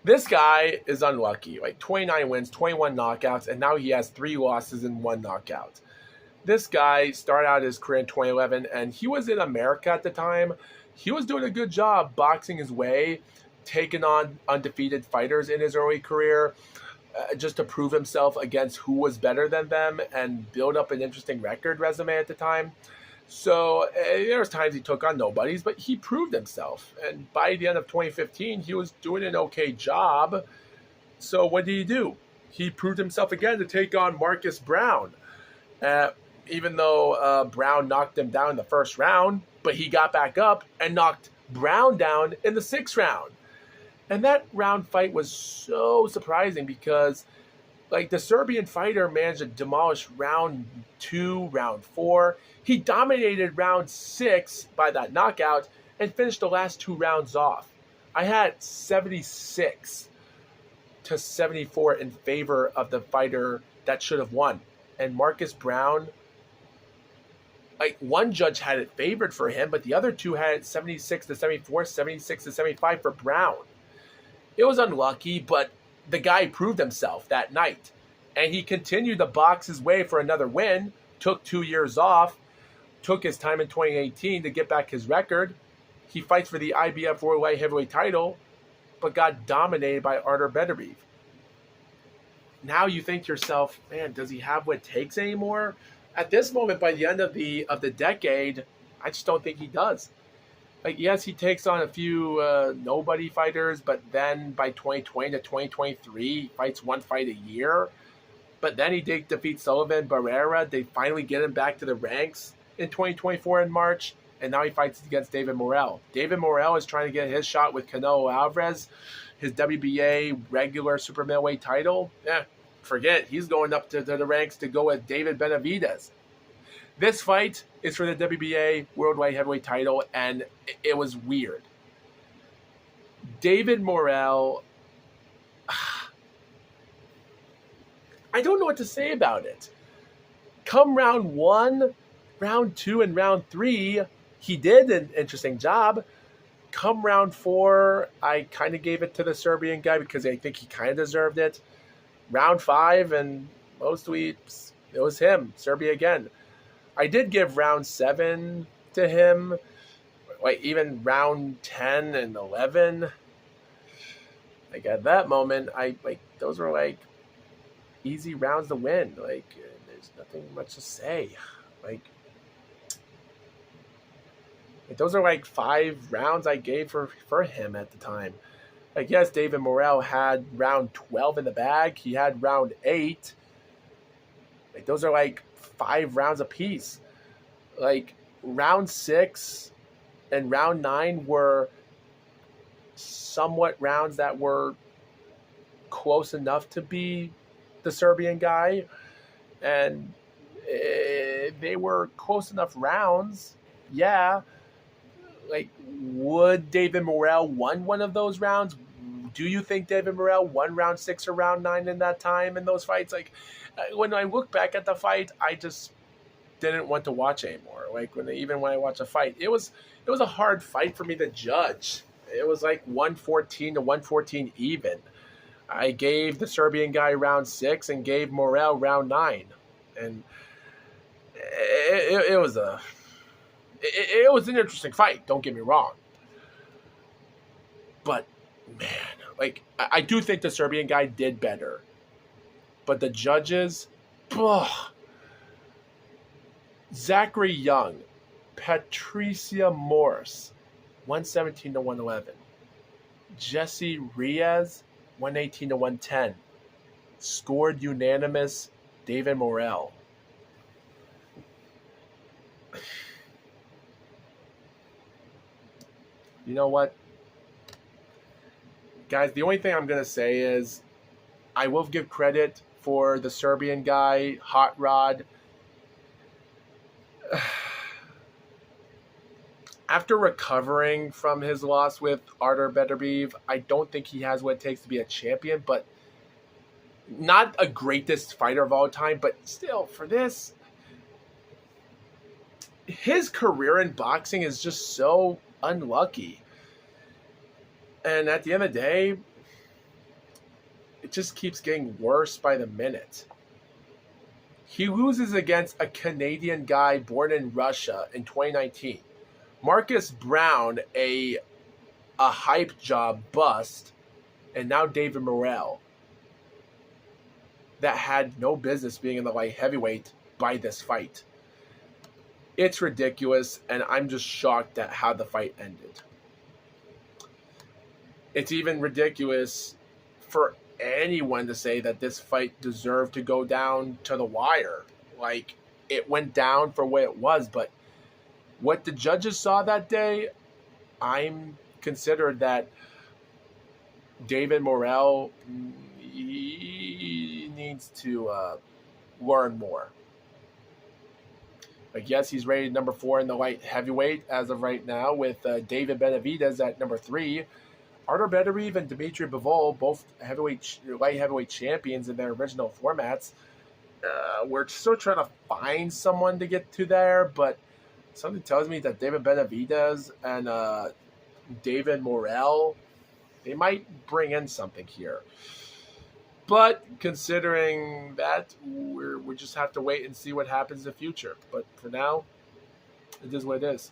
This guy is unlucky. Like 29 wins, 21 knockouts, and now he has 3 losses and 1 knockout. This guy started out his career in 2011, and he was in America at the time. He was doing a good job boxing his way, taking on undefeated fighters in his early career, just to prove himself against who was better than them and build up an interesting record resume at the time. So there was times he took on nobodies, but he proved himself. And by the end of 2015, he was doing an okay job. So what did he do? He proved himself again to take on Marcus Brown. Even though Brown knocked him down in the first round, but he got back up and knocked Brown down in the 6th round. And that round fight was so surprising because, like, the Serbian fighter managed to demolish round 2, round 4. He dominated round 6 by that knockout and finished the last 2 rounds off. I had 76 to 74 in favor of the fighter that should have won. And Marcus Brown, like, one judge had it favored for him, but the other 2 had it 76 to 74, 76 to 75 for Brown. It was unlucky, but the guy proved himself that night. And he continued to box his way for another win, took 2 years off, took his time in 2018 to get back his record. He fights for the IBF World Light Heavyweight title, but got dominated by Artur Beterbiev. Now you think to yourself, man, does he have what it takes anymore? At this moment, by the end of the decade, I just don't think he does. Like, yes, he takes on a few nobody fighters, but then by 2020 to 2023, he fights 1 fight a year. But then he defeats Sullivan Barrera. They finally get him back to the ranks in 2024 in March, and now he fights against David Morrell. David Morrell is trying to get his shot with Canelo Alvarez, his WBA regular super middleweight title. Forget, he's going up to the ranks to go with David Benavidez. This fight is for the WBA Worldwide Heavyweight title, and it was weird. David Morrell, I don't know what to say about it. Come round 1, round 2, and round 3, he did an interesting job. Come round 4, I kind of gave it to the Serbian guy because I think he kind of deserved it. Round 5 and most weeks, it was him, Serbia again. I did give round 7 to him, like even round 10 and 11. Like at that moment, those were like easy rounds to win. Like there's nothing much to say. Like those are like 5 rounds I gave for him at the time. Like, yes, David Morrell had round 12 in the bag. He had round 8. Like, those are like 5 rounds apiece. Like, round 6 and round 9 were somewhat rounds that were close enough to be the Serbian guy. And they were close enough rounds. Yeah. Like, would David Morrell won one of those rounds? Do you think David Morrell won round 6 or round 9 in that time in those fights? Like, when I look back at the fight, I just didn't want to watch anymore. Like, when I watch a fight, it was a hard fight for me to judge. It was like 114 to 114 even. I gave the Serbian guy round 6 and gave Morrell round 9, and it was an interesting fight. Don't get me wrong, but man, like I do think the Serbian guy did better, but the judges, Zachary Young, Patricia Morse, 117 to 111. Jesse Reyes, 118 to 110. Scored unanimous, David Morrell. You know what? Guys, the only thing I'm going to say is I will give credit for the Serbian guy, Hot Rod. After recovering from his loss with Artur Beterbiev, I don't think he has what it takes to be a champion, but not a greatest fighter of all time, but still, for this, his career in boxing is just so unlucky. And at the end of the day, it just keeps getting worse by the minute. He loses against a Canadian guy born in Russia in 2019. Marcus Brown, a hype job bust, and now David Morrell, that had no business being in the light heavyweight by this fight. It's ridiculous, and I'm just shocked at how the fight ended. It's even ridiculous for anyone to say that this fight deserved to go down to the wire. Like, it went down for what it was, but what the judges saw that day, I'm considered that David Morrell, he needs to learn more. Like, yes, he's rated number 4 in the light heavyweight as of right now, with David Benavidez at number 3. Artur Beterbiev and Dimitri Bivol, both light heavyweight champions in their original formats. We're still trying to find someone to get to there, but something tells me that David Benavidez and David Morrell, they might bring in something here. But considering that, we just have to wait and see what happens in the future. But for now, it is what it is.